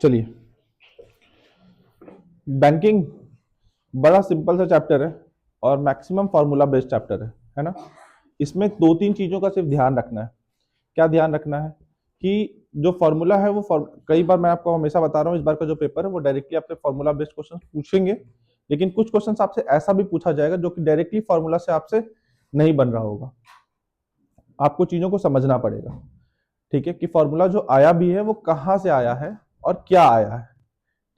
चलिए, बैंकिंग बड़ा सिंपल सा चैप्टर है और मैक्सिमम फार्मूला बेस्ड चैप्टर है ना। इसमें दो तीन चीजों का सिर्फ ध्यान रखना है। क्या ध्यान रखना है कि जो फॉर्मूला है वो कई बार मैं आपको हमेशा बता रहा हूँ, इस बार का जो पेपर है वो डायरेक्टली आपसे फॉर्मूला बेस्ड क्वेश्चन पूछेंगे, लेकिन कुछ क्वेश्चन आपसे ऐसा भी पूछा जाएगा जो कि डायरेक्टली फॉर्मूला से आपसे नहीं बन रहा होगा। आपको चीजों को समझना पड़ेगा, ठीक है, कि फॉर्मूला जो आया भी है वो कहाँ से आया है और क्या आया है,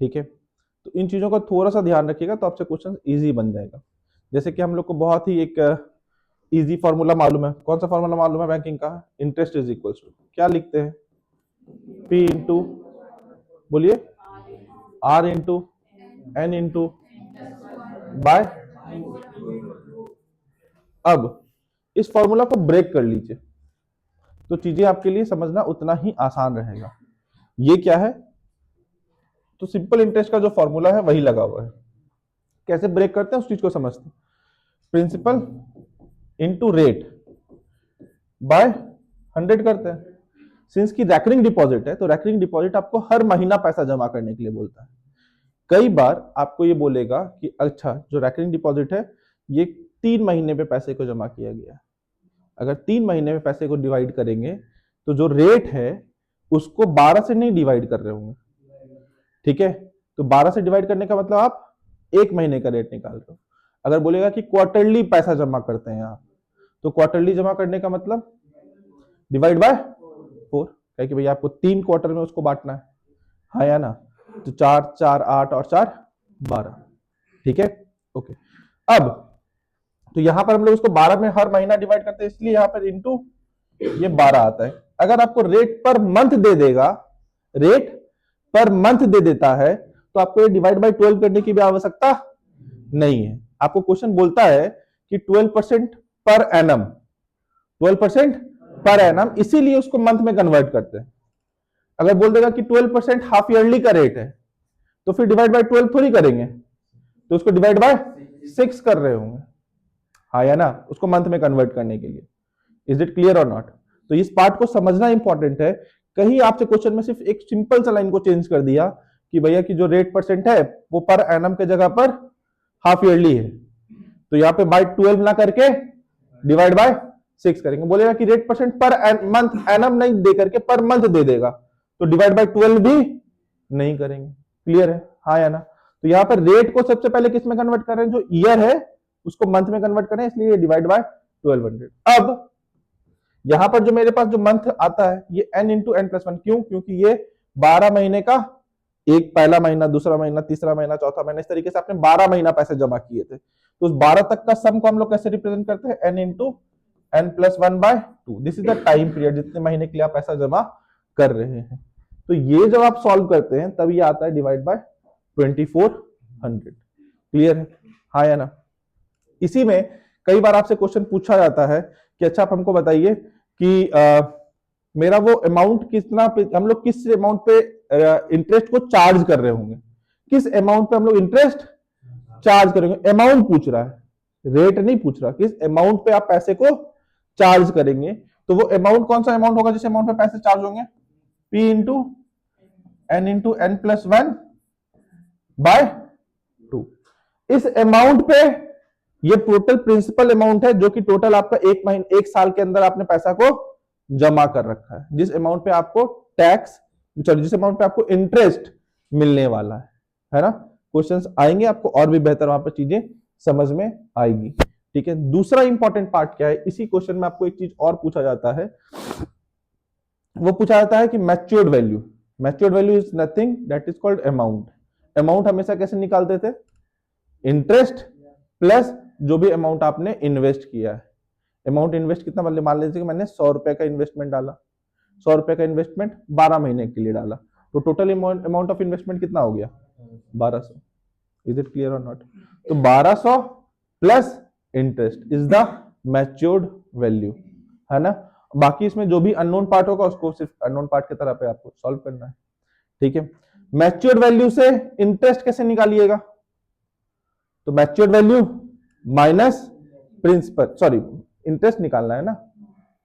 ठीक है। तो इन चीजों का थोड़ा सा ध्यान रखिएगा तो आपसे क्वेश्चन इजी बन जाएगा। जैसे कि हम लोग को बहुत ही एक इजी फॉर्मूला मालूम है। कौन सा फॉर्मूला मालूम है बैंकिंग का? इंटरेस्ट इज इक्वल टू क्या लिखते हैं? पी इंटू, बोलिए, R into n into by. अब इस फॉर्मूला को ब्रेक कर लीजिए तो चीजें आपके लिए समझना उतना ही आसान रहेगा। ये क्या है? तो सिंपल इंटरेस्ट का जो फॉर्मूला है वही लगा हुआ है। कैसे ब्रेक करते हैं उस चीज को समझते हैं। प्रिंसिपल इंटू रेट बाय 100 करते हैं। सिंस की रैकरिंग डिपॉजिट है तो रैकरिंग डिपॉजिट आपको हर महीना पैसा जमा करने के लिए बोलता है। कई बार आपको ये बोलेगा कि अच्छा जो रैकरिंग डिपॉजिट है ये 3 महीने पे पैसे को जमा किया गया है। अगर 3 महीने में पैसे को डिवाइड करेंगे तो जो रेट है उसको 12 से नहीं डिवाइड कर रहे होंगे, ठीक है। तो 12 से डिवाइड करने का मतलब आप 1 महीने का रेट निकाल रहे हो। अगर बोलेगा कि क्वार्टरली पैसा जमा करते हैं आप, तो क्वार्टरली जमा करने का मतलब डिवाइड बाय 4, क्या कि भैया आपको 3 क्वार्टर में उसको बांटना है, हाँ या ना। तो 4 4 8 और 4 12, ठीक है, ओके। अब तो यहां पर हम लोग उसको 12 में हर महीना डिवाइड करते हैं, इसलिए यहां पर इंटू ये 12 आता है। अगर आपको रेट पर मंथ दे देगा, रेट पर मंथ दे देता है तो आपको ये डिवाइड बाय 12 करने की भी आवश्यकता नहीं है। आपको क्वेश्चन बोलता है कि 12% पर एनम, 12% पर एनम, इसीलिए उसको मंथ में कन्वर्ट करते हैं। अगर बोल देगा कि 12% हाफ ईयरली का रेट है तो फिर डिवाइड बाय 12 थोड़ी करेंगे, तो उसको डिवाइड बाय 6 कर रहे होंगे, हाँ या ना, उसको मंथ में कन्वर्ट करने के लिए। इज इट क्लियर और नॉट? तो इस पार्ट को समझना इंपॉर्टेंट है। कहीं आपसे क्वेश्चन में सिर्फ एक सिंपल सा लाइन को चेंज कर दिया कि भैया की जो रेट परसेंट है वो पर एनम के जगह पर हाफ ईयरली है, तो यहाँ पे बाय 12 ना करके डिवाइड बाय 6 करेंगे। बोलेगा कि rate percent per month annum नहीं दे करके पर मंथ दे देगा, तो डिवाइड बाय 12 भी नहीं करेंगे। क्लियर है, हाँ या ना? तो यहाँ पर रेट को सबसे पहले किस में कन्वर्ट कर रहे हैं? जो ईयर है उसको मंथ में कन्वर्ट करें, इसलिए डिवाइड बाय 1200। अब यहां पर जो मेरे पास जो मंथ आता है ये n into n plus one, क्यों? क्योंकि ये 12 महीने का एक पहला महीना, दूसरा महीना, तीसरा महीना, चौथा महीना, इस तरीके से आपने 12 महीना पैसे जमा किए थे। तो उस 12 तक का सम को हम लोग कैसे रिप्रेजेंट करते हैं? n into n plus one by 2। This is the time period, जितने महीने के लिए आप पैसा जमा कर रहे हैं। तो ये जब आप सॉल्व करते हैं तब ये आता है डिवाइड बाय 2400। क्लियर है, हाँ या ना? इसी में कई बार आपसे क्वेश्चन पूछा जाता है कि अच्छा आप हमको बताइए कि मेरा वो अमाउंट कितना पे, हम लोग किस अमाउंट पे इंटरेस्ट को चार्ज कर रहे होंगे, किस अमाउंट पे हम लोग इंटरेस्ट चार्ज करेंगे। अमाउंट पूछ रहा है, रेट नहीं पूछ रहा, किस अमाउंट पे आप पैसे को चार्ज करेंगे। तो वो अमाउंट कौन सा अमाउंट होगा जिस अमाउंट पे पैसे चार्ज होंगे? P into n plus one by 2। इस अमाउंट पे ये टोटल प्रिंसिपल अमाउंट है जो कि टोटल आपका एक साल के अंदर आपने पैसा को जमा कर रखा है, जिस अमाउंट पे आपको टैक्स, सॉरी, जिस अमाउंट पे आपको इंटरेस्ट मिलने वाला है ना। क्वेश्चंस आएंगे आपको और भी बेहतर वहां पर चीजें समझ में आएगी, ठीक है। दूसरा इंपॉर्टेंट पार्ट क्या है, इसी क्वेश्चन में आपको एक चीज और पूछा जाता है, वो पूछा जाता है कि matured value. Matured value is nothing that is called amount. Amount हमेशा कैसे निकालते थे? इंटरेस्ट प्लस जो भी अमाउंट आपने इन्वेस्ट किया है। अमाउंट इन्वेस्ट कितना, मतलब मान लीजिए कि मैंने 100 रुपए का इन्वेस्टमेंट डाला, 100 रुपए का इन्वेस्टमेंट 12 महीने के लिए डाला, तो टोटल अमाउंट ऑफ इन्वेस्टमेंट कितना हो गया? 1200। इज इट क्लियर और नॉट? तो 1200 plus interest is the matured value, है ना। बाकी इसमें जो भी अननोन पार्ट होगा उसको सिर्फ अननोन पार्ट की तरह पे आपको सॉल्व करना है, ठीक है। मैच्योर्ड वैल्यू से इंटरेस्ट कैसे निकालिएगा? तो matured value minus principal, sorry, interest निकालना है ना,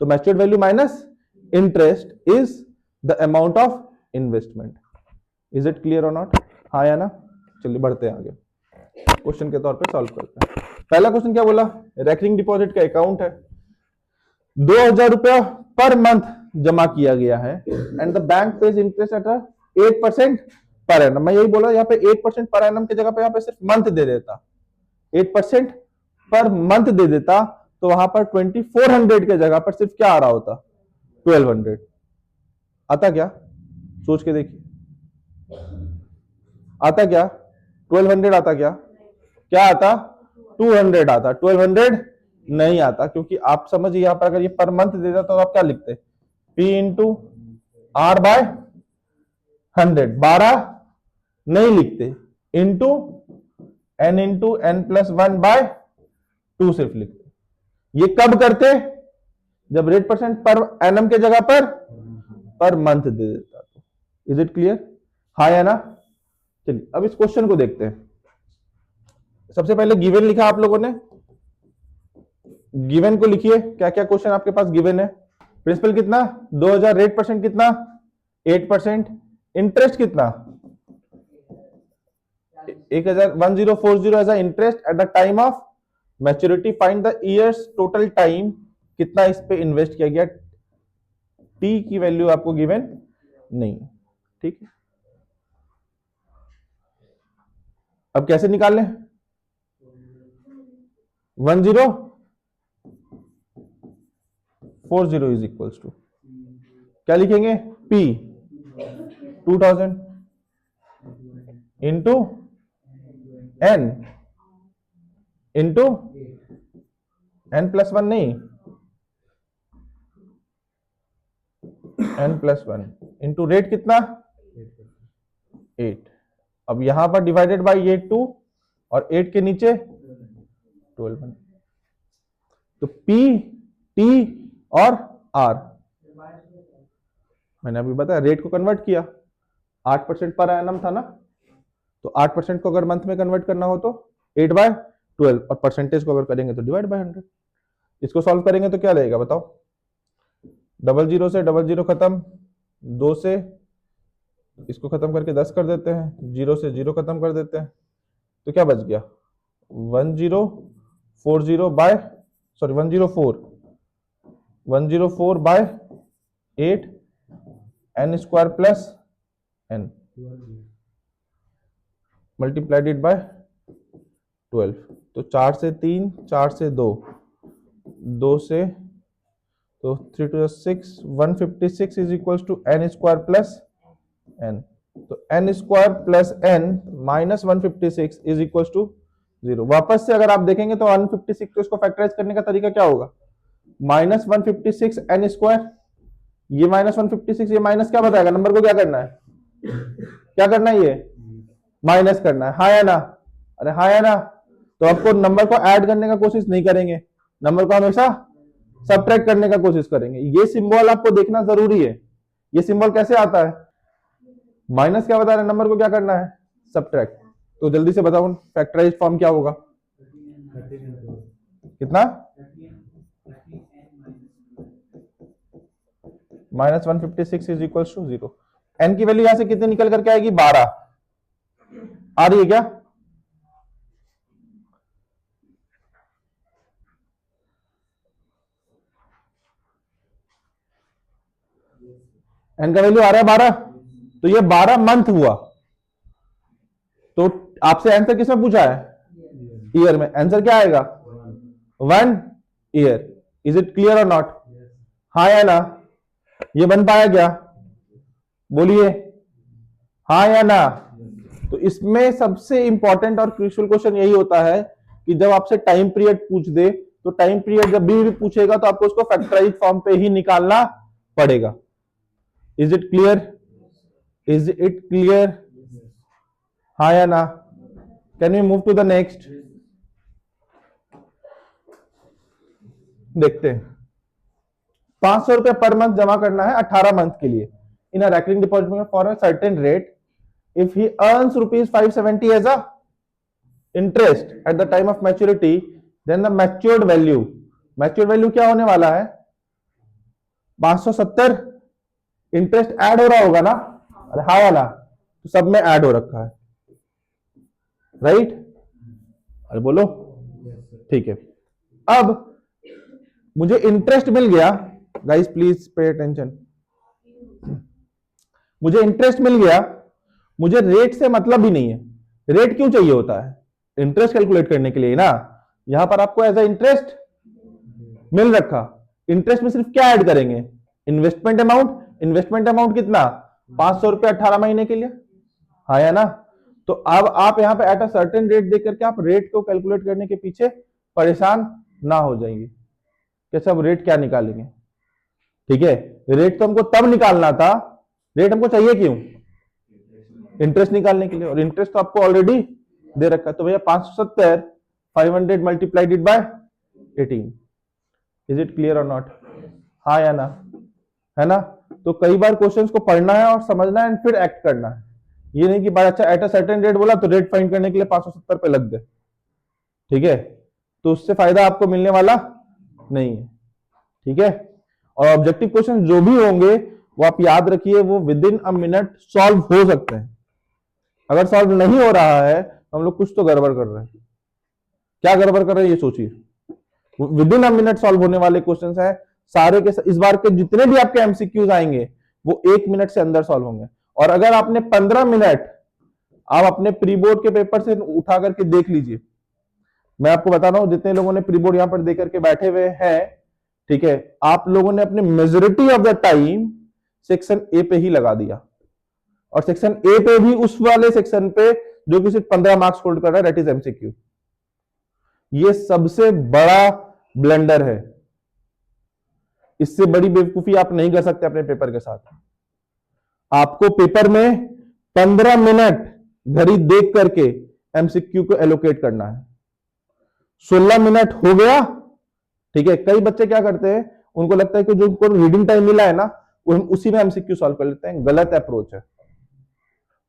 तो matured value minus interest is the amount of investment. Is it clear और नॉट? हाँ या ना? चलिए बढ़ते हैं आगे, क्वेश्चन के तौर पे सॉल्व करते हैं। पहला क्वेश्चन क्या बोला? रेकरिंग डिपॉजिट का अकाउंट है, 2000 रुपया पर मंथ जमा किया गया है and the bank page interest eight 8% per annum. मैं यही बोला, यहाँ पे 8% पर एनम की जगह पे यहाँ पे सिर्फ मंथ दे देता, 8% पर मंथ दे देता, तो वहां पर 2400 के जगह पर सिर्फ क्या आ रहा होता? 1200 आता क्या? सोच के देखिए, आता क्या? 1200 आता क्या? क्या आता? 200 आता। 1200 नहीं आता, क्योंकि आप समझिए यहां पर अगर ये पर मंथ देता तो आप क्या लिखते? P इंटू आर बाय 100, 12 नहीं लिखते, इंटू n प्लस 1 बाय 2 सिर्फ लिखते। ये कब करते? जब रेट परसेंट पर एनम के जगह पर मंथ दे देता। तो इज इट क्लियर? हाँ या ना? चलिए अब इस क्वेश्चन को देखते हैं। सबसे पहले गिवन लिखा आप लोगों ने, गिवन को लिखिए, क्या क्या क्वेश्चन आपके पास गिवन है। प्रिंसिपल कितना? 2000, रेट परसेंट कितना? 8%, इंटरेस्ट कितना? 1040 as interest at the time of maturity, find the years total time, कितना इस पे इन्वेस्ट किया गया। टी की वैल्यू आपको गिवन नहीं, ठीक है। अब कैसे निकाल लें? 1040 इज इक्वल्स टू क्या लिखेंगे? P 2000 into n into n plus 1 नहीं, n प्लस 1 इंटू रेट कितना? 8। अब यहां पर डिवाइडेड बाय ये 2 और 8 के नीचे 12। तो P, T और R, मैंने अभी बताया रेट को कन्वर्ट किया, 8% पर एनम था ना, तो 8% को अगर मंथ में कन्वर्ट करना हो तो 8/12, और परसेंटेज को अगर करेंगे तो डिवाइड बाय 100। इसको सॉल्व करेंगे तो क्या लगेगा बताओ? 00 से 00 खत्म, 2 से इसको खत्म करके 10 कर देते हैं, 0 से 0 खत्म कर देते हैं, तो क्या बच गया? 1040 by, sorry 104 by 8 n square plus n multiplied it by 12। तो 4 से 3, 4 से 2, 2 से, तो 3 to 6, 156 is equal to n square plus n। तो n square plus n minus 156 is equal to 0। वापस से अगर आप देखेंगे तो 156 को इसको फैक्टराइज करने का तरीका क्या होगा? माइनस 156 n स्क्वायर, ये माइनस 156, ये माइनस क्या बताएगा? नंबर को क्या करना है? क्या करना है? ये माइनस करना है, हाँ या ना? अरे हाँ या ना? तो आपको नंबर को ऐड करने का कोशिश नहीं करेंगे, नंबर को हमेशा सबट्रैक्ट करने का कोशिश करेंगे। ये सिंबल आपको देखना जरूरी है। ये सिंबल कैसे आता है? माइनस क्या बता रहा है? नंबर को क्या करना है? सबट्रैक्ट। तो जल्दी से बताओ फैक्टराइज फॉर्म क्या होगा? कितना? Minus 156 is equal to 0। N की वैल्यू यहां से कितनी निकल करके आएगी? 12 आ रही है क्या? एन का वैल्यू आ रहा है 12, तो ये 12 मंथ हुआ। तो आपसे आंसर किसमें पूछा है? ईयर में। आंसर क्या आएगा? 1 ईयर। इज इट क्लियर और नॉट? हाँ या ना? ये बन पाया क्या? बोलिए हाँ या ना? तो इसमें सबसे इंपॉर्टेंट और क्रूशियल क्वेश्चन यही होता है कि जब आपसे टाइम पीरियड पूछ दे, तो टाइम पीरियड जब भी पूछेगा तो आपको उसको फैक्टराइज फॉर्म पे ही निकालना पड़ेगा। Is it clear? Is it clear? हाँ या ना? Can we move to the next? देखते हैं। 500 रुपए पर मंथ जमा करना है 18 मंथ के लिए in a recurring deposit for a certain rate. If he earns rupees 570 as a interest at the time of maturity, then the matured value क्या होने वाला है? 570। इंटरेस्ट ऐड हो रहा होगा ना? अरे हाँ वाला, तो सब में ऐड हो रखा है, राइट? अरे बोलो, ठीक है। अब मुझे इंटरेस्ट मिल गया, गाइस प्लीज पे अटेंशन, मुझे इंटरेस्ट मिल गया, मुझे रेट से मतलब ही नहीं है। रेट क्यों चाहिए होता है? इंटरेस्ट कैलकुलेट करने के लिए ना। यहां पर आपको एज ए इंटरेस्ट मिल रखा, इंटरेस्ट में सिर्फ क्या ऐड करेंगे? Investment amount. इन्वेस्टमेंट अमाउंट कितना? 500 रुपया 18 महीने के लिए, हाँ या ना? तो अब आप यहाँ पे एट अ सर्टेन रेट देख करके आप रेट को कैलकुलेट करने के पीछे परेशान ना हो जाइए कैसे अब रेट क्या निकालेंगे, ठीक है? रेट तो हमको तब निकालना था, रेट हमको चाहिए क्यों? इंटरेस्ट निकालने के लिए, और इंटरेस्ट तो आपको ऑलरेडी दे रखा है। तो भैया 570 500 multiplied by 18, is it clear और नॉट? हाँ या ना? है ना? तो कई बार क्वेश्चंस को पढ़ना है और समझना है, फिर एक्ट करना है। ये नहीं कि बार अच्छा एट अ सर्टेन रेट बोला तो रेट फाइंड करने के लिए 570 पे लग गए, ठीक है? तो उससे फायदा आपको मिलने वाला नहीं है, ठीक है? और ऑब्जेक्टिव क्वेश्चन जो भी होंगे वो आप याद रखिए, वो with in a minute solve हो सकते हैं। अगर सॉल्व नहीं हो रहा है तो हम लोग कुछ तो गड़बड़ कर रहे हैं। क्या गड़बड़ कर रहे हैं ये सोचिए। With in a minute solve होने वाले क्वेश्चंस हैं सारे के। इस बार के जितने भी आपके एमसीक्यूज आएंगे वो 1 मिनट से अंदर सॉल्व होंगे। और अगर आपने 15 मिनट आप अपने प्री बोर्ड के पेपर से उठा करके देख लीजिए, मैं आपको बता रहा हूं जितने लोगों ने प्री बोर्ड यहां पर देख करके बैठे हुए हैं, ठीक है, आप लोगों ने अपने majority of the time section A पे ही लगा दिया, और सेक्शन ए पे भी उस वाले सेक्शन पे जो कि सिर्फ 15 मार्क्स होल्ड कर रहा है, दैट इज एमसीक्यू। ये सबसे बड़ा ब्लंडर है, इससे बड़ी बेवकूफी आप नहीं कर सकते अपने पेपर के साथ। आपको पेपर में 15 मिनट घड़ी देख करके एमसीक्यू को एलोकेट करना है। 16 मिनट हो गया, ठीक है? कई बच्चे क्या करते हैं, उनको लगता है कि जो उनको रीडिंग टाइम मिला है ना, उसी में एमसीक्यू सॉल्व कर लेते हैं। गलत अप्रोच है,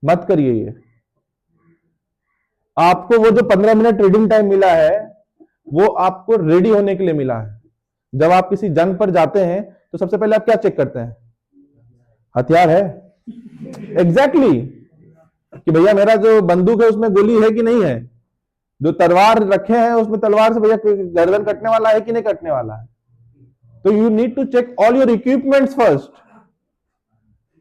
मत करिए ये। आपको वो जो 15 मिनट रीडिंग टाइम मिला है वो आपको रेडी होने के लिए मिला है। जब आप किसी जंग पर जाते हैं तो सबसे पहले आप क्या चेक करते हैं? हथियार है, एग्जैक्टली कि भैया मेरा जो बंदूक है उसमें गोली है कि नहीं है, जो तलवार रखे हैं उसमें तलवार से भैया गर्दन कटने वाला है कि नहीं कटने वाला है। तो you need to check all your equipments first,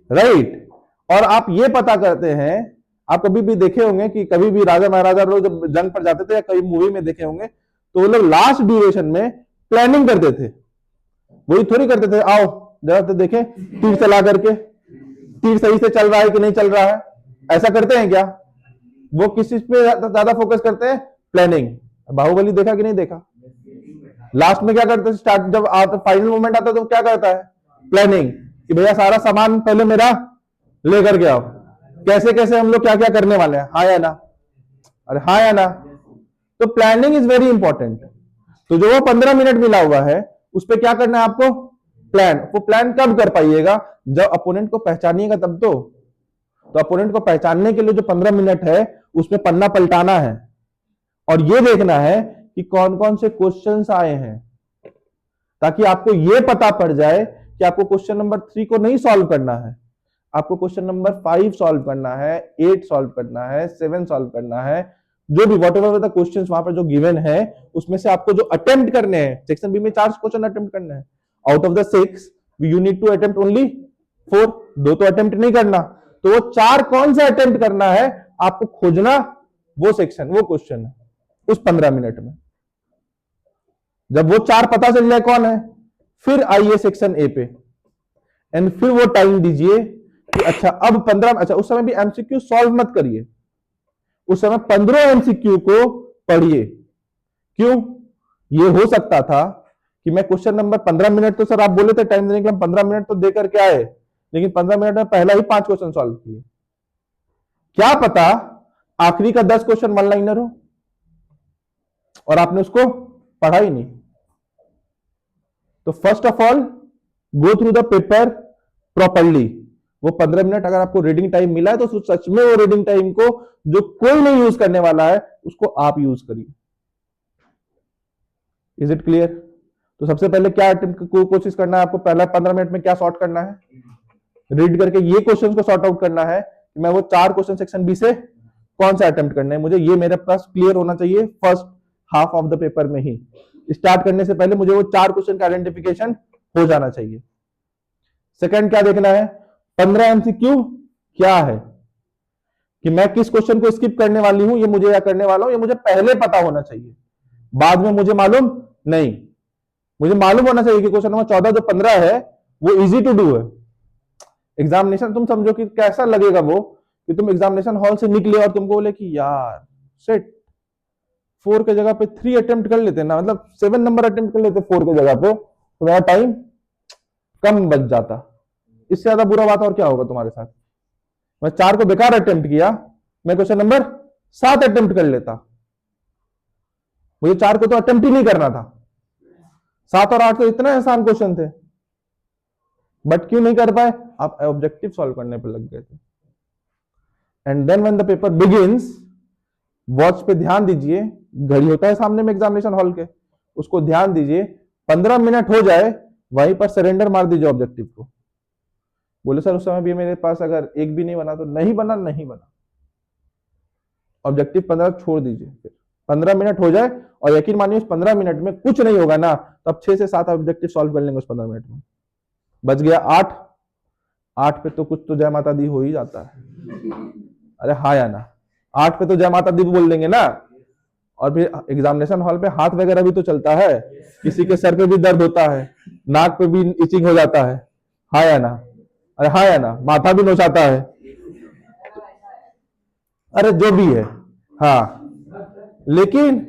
right? और आप ये पता करते हैं, आप कभी भी देखे होंगे कि कभी भी राजा महाराजा लोग जब जंग पर जाते थे या कई मूवी में देखे होंगे, तो वो लोग लास्ट ड्यूरेशन में प्लानिंग करते थे। वही थोड़ी करते थे आओ जरा तो देखें तीर चला करके तीर सही से चल रहा है कि नहीं चल रहा है, ऐसा करते हैं क्या? वो किस चीज पे ज्यादा फोकस करते हैं? प्लानिंग। बाहुबली देखा कि नहीं देखा? लास्ट में क्या करते हैं? स्टार्ट जब आता फाइनल मोमेंट आता तो क्या करता है? प्लानिंग, कि भैया सारा सामान पहले मेरा लेकर के आओ, कैसे कैसे हम लोग क्या क्या करने वाले हैं, हाँ या ना? अरे हाँ या ना? तो प्लानिंग इज वेरी इंपॉर्टेंट। तो जो वो 15 मिनट मिला हुआ है उस पर क्या करना है आपको? प्लान। वो प्लान कब कर पाइएगा? जब अपोनेंट को पहचानिएगा तब तो अपोनेंट को पहचानने के लिए जो 15 मिनट है उसमें पन्ना पलटाना है और ये देखना है कि कौन कौन से क्वेश्चंस आए हैं, ताकि आपको यह पता पड़ जाए कि आपको क्वेश्चन नंबर 3 को नहीं सॉल्व करना है, आपको क्वेश्चन नंबर 5 सॉल्व करना है, 8 सॉल्व करना है, 7 सॉल्व करना है। जो भी वॉट एवर द क्वेश्चंस वहां पर जो गिवन है उसमें से आपको जो अटेम्प्ट करने हैं, सेक्शन बी में 4 क्वेश्चन अटेम्प्ट करने हैं, out of the 6 you need to attempt only 4, 2 तो अटेम्प्ट नहीं करना। तो वो 4 कौन सा अटेम्प्ट करना है आपको खोजना, वो सेक्शन वो क्वेश्चन है उस 15 मिनट में। जब वो 4 पता चल जाए कौन है, फिर आइए सेक्शन ए पे एंड फिर वो टाइम दीजिए कि अच्छा अब 15, अच्छा उस समय भी एमसीक्यू सॉल्व मत करिए, उस समय 15 एमसीक्यू को पढ़िए। क्यों? ये हो सकता था कि मैं क्वेश्चन नंबर 15 मिनट तो सर आप बोले थे टाइम देने के लिए, 15 मिनट तो दे करके आए, लेकिन 15 मिनट में पहला ही 5 क्वेश्चन सॉल्व किए। क्या पता आखिरी का 10 क्वेश्चन वन लाइनर हो और आपने उसको पढ़ा ही नहीं। तो first of all go through the paper properly. वो 15 मिनट अगर आपको रीडिंग टाइम मिला है तो सच में वो रीडिंग टाइम को जो कोई नहीं यूज करने वाला है उसको आप यूज करिए। Is it clear? तो सबसे पहले क्या कोशिश करना है आपको, पहला 15 मिनट में क्या सॉर्ट करना है, रीड करके ये क्वेश्चन को सॉर्ट आउट करना है कि मैं वो 4 क्वेश्चन सेक्शन बी से कौन सा अटेम्प्ट करना है, मुझे ये मेरे पास क्लियर होना चाहिए first half of the paper में ही। स्टार्ट करने से पहले मुझे वो 4 क्वेश्चन का आइडेंटिफिकेशन हो जाना चाहिए। सेकंड क्या देखना है, 15 एमसीक्यू क्या है, कि मैं किस क्वेश्चन को स्किप करने वाली हूं, ये मुझे या करने वाला हूं, ये मुझे पहले पता होना चाहिए, बाद में मुझे मालूम नहीं। मुझे मालूम होना चाहिए कि क्वेश्चन नंबर 14 जो 15 है वो इजी टू डू है। एग्जामिनेशन तुम समझो कि कैसा लगेगा वो, कि तुम एग्जामिनेशन हॉल से निकले और तुमको बोले कि यार सेट 4 के जगह पे 3 अटेम्प्ट कर लेते ना, मतलब 7 नंबर अटेम्प्ट कर लेते 4 के जगह पे, तो मेरा टाइम कम बच जाता। इससे ज्यादा बुरा बात और क्या होगा तुम्हारे साथ। मैं 4 को बेकार अटेम्प्ट किया, मैं क्वेश्चन नंबर 7 अटेम्प्ट कर लेता। मुझे 4 को तो अटेम्प्ट ही नहीं करना था, 7 और 8 तो इतने आसान क्वेश्चन थे, बट क्यों नहीं कर पाए, आप ऑब्जेक्टिव सॉल्व करने पे लग गए थे। And then when the paper begins, watch पे ध्यान दीजिए, घड़ी होता है सामने में एग्जामिनेशन हॉल के, उसको ध्यान दीजिए, 15 मिनट हो जाए वहीं पर सरेंडर मार दीजिए ऑब्जेक्टिव को। बोले सर उस समय भी मेरे पास अगर एक भी नहीं बना, तो नहीं बना, नहीं बना, ऑब्जेक्टिव 15 छोड़ दीजिए। फिर 15 मिनट हो जाए और यकीन मानिए उस 15 मिनट में कुछ नहीं होगा ना, तो अब 6 से 7 ऑब्जेक्टिव सॉल्व कर लेंगे उस 15 मिनट में। बच गया 8 पे तो कुछ तो जय माता दी हो ही जाता है। अरे हाँ या ना, 8 पे तो जय माता दी बोल देंगे ना। और फिर एग्जामिनेशन हॉल पे हाथ वगैरह भी तो चलता है, किसी के सर पे भी दर्द होता है, नाक पे भी इचिंग हो जाता है, हाँ या ना, अरे हाँ या ना, माथा भी नोचाता है, अरे जो भी है, हाँ। लेकिन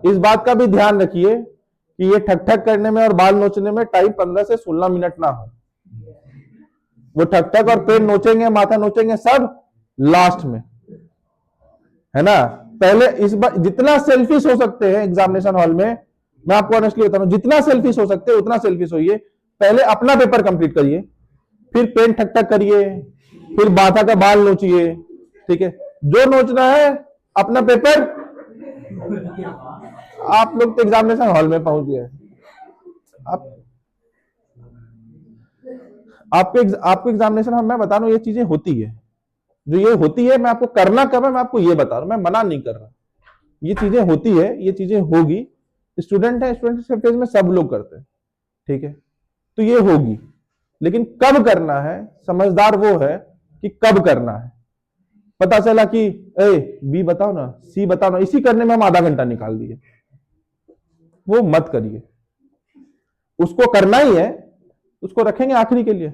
इस बात का भी ध्यान रखिए कि ये ठक ठक करने में और बाल नोचने में टाइम 15 से 16 मिनट ना हो। वो ठक ठक और पेन नोचेंगे, माथा नोचेंगे सब लास्ट में, है ना। पहले इस बार जितना सेल्फिश हो सकते हैं एग्जामिनेशन हॉल में, मैं आपको ऑनेस्टली बता रहा हूं, जितना सेल्फिश हो सकते हैं उतना सेल्फिश होइए। पहले अपना पेपर कंप्लीट करिए, फिर पेन ठक ठक करिए, फिर माथा का बाल नोचिए, ठीक है। जो नोचना है अपना पेपर, आप लोग तो एग्जामिनेशन हॉल में पहुंच गए। आपको एग्जामिनेशन हॉल में बता रहा हूं, ये चीजें होती है, जो ये होती है, मैं आपको करना कब है मैं आपको ये बता रहा हूं, मैं मना नहीं कर रहा। ये चीजें होती है, ये चीजें होगी, स्टूडेंट है, स्टूडेंट के फेज में सब लोग करते हैं, ठीक है। तो ये होगी, लेकिन कब करना है, समझदार वो है कि कब करना है। पता चला कि ए बी बताओ ना, सी बताओ ना, इसी करने में हम आधा घंटा निकाल दिए, वो मत करिए। उसको करना ही है, उसको रखेंगे आखिरी के लिए।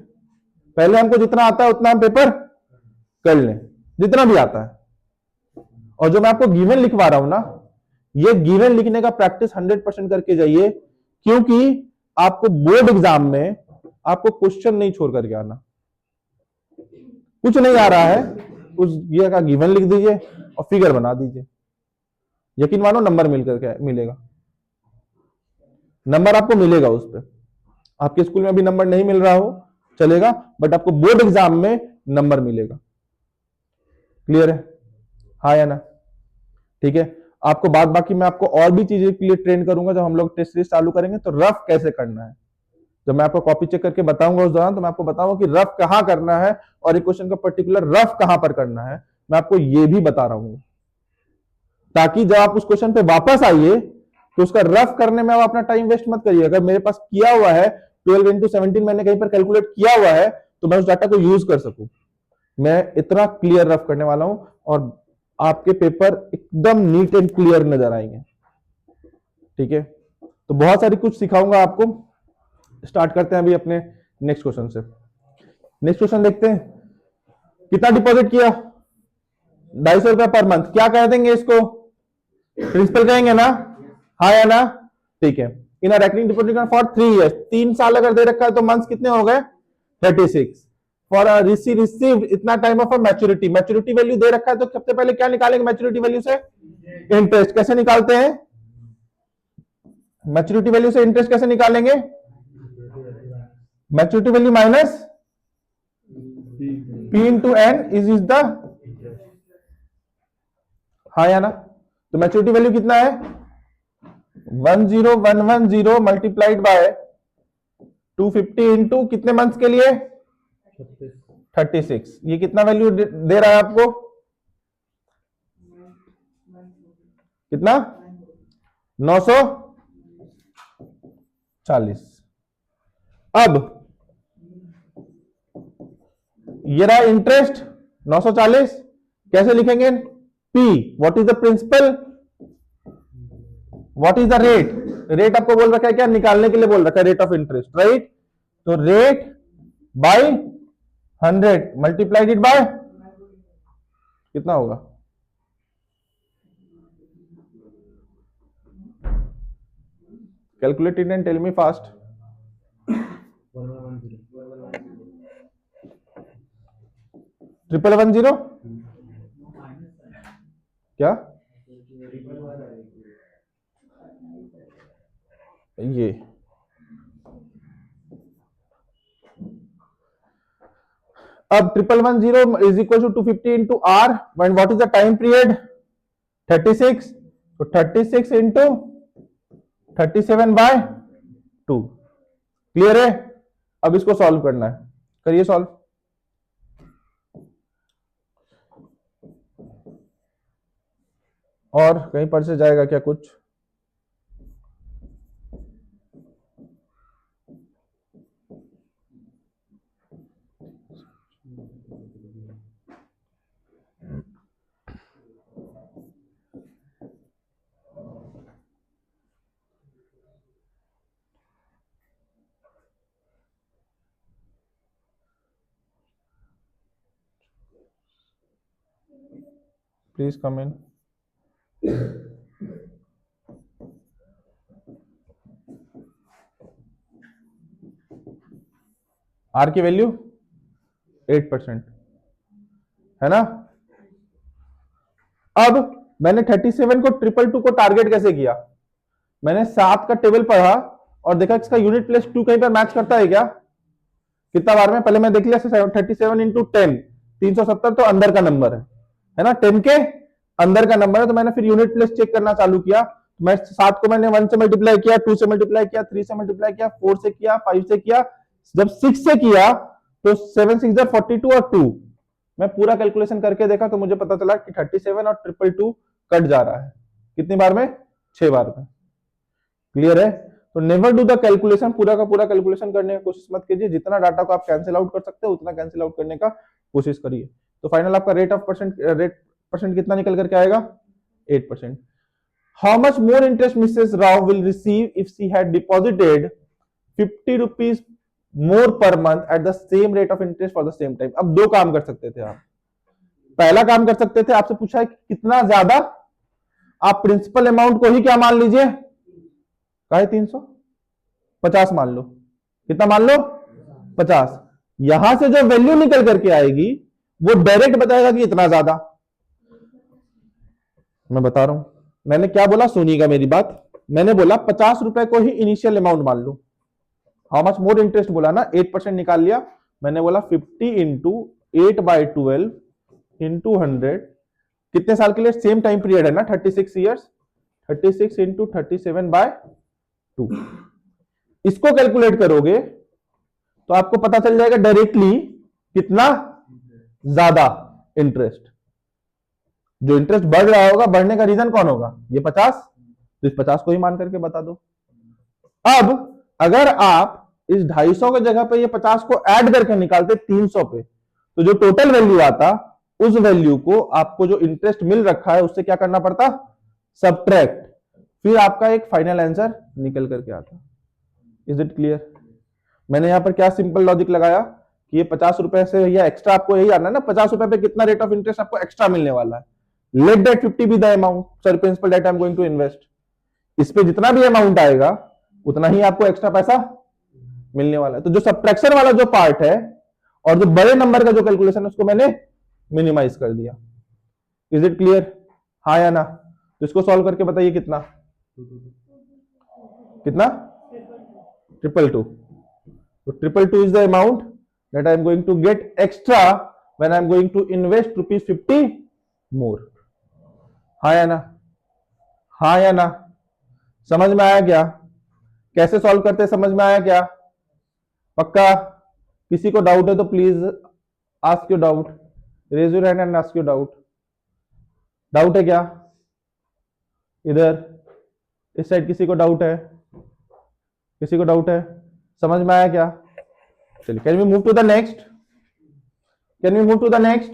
पहले हमको जितना आता है उतना हम पेपर कर लें, जितना भी आता है। और जो मैं आपको गिवन लिखवा रहा हूं ना, ये गिवन लिखने का प्रैक्टिस 100% करके जाइए, क्योंकि आपको बोर्ड एग्जाम में आपको क्वेश्चन नहीं छोड़ करके आना। कुछ नहीं आ रहा है, उस ये का गिवन लिख दीजिए और फिगर बना दीजिए, यकीन मानो नंबर मिल करके मिलेगा, नंबर आपको मिलेगा उस पर। आपके स्कूल में भी नंबर नहीं मिल रहा हो चलेगा, बट आपको बोर्ड एग्जाम में नंबर मिलेगा। क्लियर है, हाँ या ना, ठीक है। आपको बाद बाकी मैं आपको और भी चीजें के लिए ट्रेन करूंगा जब हम लोग टेस्ट सीरीज चालू करेंगे, तो रफ कैसे करना है जब मैं आपको कॉपी चेक करके बताऊंगा उस दौरान, तो मैं आपको बताऊंगा कि रफ कहां करना है और एक क्वेश्चन का पर्टिकुलर रफ कहां पर करना है, मैं आपको ये भी बता रहा हूं, ताकि जब आप उस क्वेश्चन पे वापस आइए तो उसका रफ करने में आप अपना टाइम वेस्ट मत करिए। अगर मेरे पास किया हुआ है 12 into 17 मैंने कहीं पर कैलकुलेट किया हुआ है, तो मैं उस डाटा को यूज कर सकूं। मैं इतना क्लियर रफ करने वाला हूं और आपके पेपर एकदम नीट एंड क्लियर नजर आएंगे, ठीक है। तो बहुत सारी कुछ सिखाऊंगा आपको। स्टार्ट करते हैं अभी अपने नेक्स्ट क्वेश्चन से। नेक्स्ट क्वेश्चन देखते हैं, कितना डिपॉजिट किया, 250 रुपया पर मंथ, क्या कह देंगे इसको, प्रिंसिपल कहेंगे ना, हाँ या ना, ठीक है। इन रेकरिंग डिपॉजिट फॉर 3 years, 3 साल अगर दे रखा है तो मंथ्स कितने हो गए 36। फॉर रिसीव इतना time of maturity, maturity value दे रखा है तो सबसे पहले क्या निकालेंगे मैच्योरिटी वैल्यू से, इंटरेस्ट। कैसे निकालते हैं मैच्योरिटी वैल्यू से इंटरेस्ट, कैसे निकालेंगे, maturity value minus P into N is the, हाँ या ना। तो मैच्योरिटी वैल्यू कितना है 10110 मल्टीप्लाइड बाय 250 इंटू कितने मंथ्स के लिए 36, ये कितना वैल्यू दे रहा है आपको? कितना? 940। अब ये रहा इंटरेस्ट 940, कैसे लिखेंगे? P, what is the principal, what is the rate? Rate आपको बोल रखा है क्या? निकालने के लिए बोल रखा है रेट ऑफ इंटरेस्ट, राइट? तो rate by 100 multiplied it by कितना होगा? Calculate it and tell me fast. 1110 क्या? ये अब 1110 is equal to 250 into R, and what is the time period? 36, तो 36 इंटू 37/2। क्लियर है? अब इसको सॉल्व करना है, करिए सॉल्व। और कहीं पर से जाएगा क्या कुछ? Please come in. आर की वैल्यू 8% है ना? अब मैंने 37 को 222 को टारगेट कैसे किया? मैंने 7 का टेबल पढ़ा और देखा इसका यूनिट प्लस 2 कहीं पर मैच करता है क्या? कितना बार में? पहले मैं देख लिया 37 इंटू 10 370, तो अंदर का नंबर है ना? 10 के अंदर का नंबर है, तो मैंने फिर यूनिट प्लेस चेक करना चालू किया। मैं 7 को मैंने 1 से मल्टीप्लाई किया, 2 से मल्टीप्लाई किया, 3 से मल्टीप्लाई किया, 4 से किया, 5 से किया, जब 6 से किया तो 7 6 42 और 2 मैं पूरा कैलकुलेशन करके देखा तो मुझे पता चला कि 37 और 222 कट जा रहा है। कितनी बार में? 6 बार में। क्लियर है? तो नेवर डू द कैलकुलेशन, पूरा का पूरा कैलकुलेशन करने की कोशिश मत कीजिए। जितना डाटा को आप कैंसिल आउट कर सकते हो उतना कैंसिल आउट करने का कोशिश करिए। तो फाइनल आपका रेट परसेंट कितना निकल करके आएगा? 8%। How much more interest Mrs Rao will receive if she had deposited 50 rupees more per month at the same rate of interest for the same time? अब दो काम कर सकते थे आप। पहला काम कर सकते थे, आपसे पूछा है कितना ज्यादा, आप प्रिंसिपल अमाउंट को ही क्या मान लीजिए? काहे 350 मान लो। कितना मान लो? 50। यहां से जो वैल्यू निकल करके आएगी वो डायरेक्ट बताएगा कि इतना ज्यादा। मैं बता रहा हूं मैंने क्या बोला, सुनिएगा मेरी बात। मैंने बोला 50 रुपए को ही इनिशियल अमाउंट मान लो। हाउ मच मोर इंटरेस्ट बोला ना, 8% निकाल लिया। मैंने बोला 50 इंटू 8/12 इंटू 100, कितने साल के लिए? सेम टाइम पीरियड है ना, 36 ईयर्स। 36 इंटू 37/2 इसको कैलकुलेट करोगे तो आपको पता चल जाएगा डायरेक्टली कितना ज्यादा इंटरेस्ट। जो इंटरेस्ट बढ़ रहा होगा, बढ़ने का रीजन कौन होगा? ये 50। तो इस 50 को ही मान करके बता दो। अब अगर आप इस 250 की जगह पे ये 50 को ऐड करके निकालते 300 पे, तो जो टोटल वैल्यू आता, उस वैल्यू को आपको जो इंटरेस्ट मिल रखा है उससे क्या करना पड़ता? सब्ट्रैक्ट। फिर आपका एक फाइनल आंसर निकल करके आता। Is it clear? मैंने यहां पर क्या सिंपल लॉजिक लगाया कि ये 50 रुपए से या एक्स्ट्रा, आपको यही आना है ना 50 रुपए पे कितना रेट ऑफ इंटरेस्ट आपको एक्स्ट्रा मिलने वाला है। Let that 50 be the amount, sir principal that I am going to invest. इस पे जितना भी अमाउंट आएगा उतना ही आपको एक्स्ट्रा पैसा मिलने वाला है। तो जो सब्ट्रैक्शन वाला जो पार्ट है और जो बड़े नंबर का जो कैलकुलेशन है उसको मैंने मिनिमाइज कर दिया। Is it clear? हाँ या ना? तो इसको सॉल्व करके बताइए कितना कितना 222। So 222 is the amount that I am going to get extra when I am going to invest ₹50 more. हाँ या ना? हाँ या ना? समझ में आया क्या? कैसे सॉल्व करते समझ में आया क्या? पक्का? किसी को डाउट है तो please ask your doubt, raise your hand and ask your doubt. Doubt है क्या? इधर इस साइड किसी को डाउट है? किसी को डाउट है? समझ में आया क्या? चलिए, can we move to the next? Can we move to the next?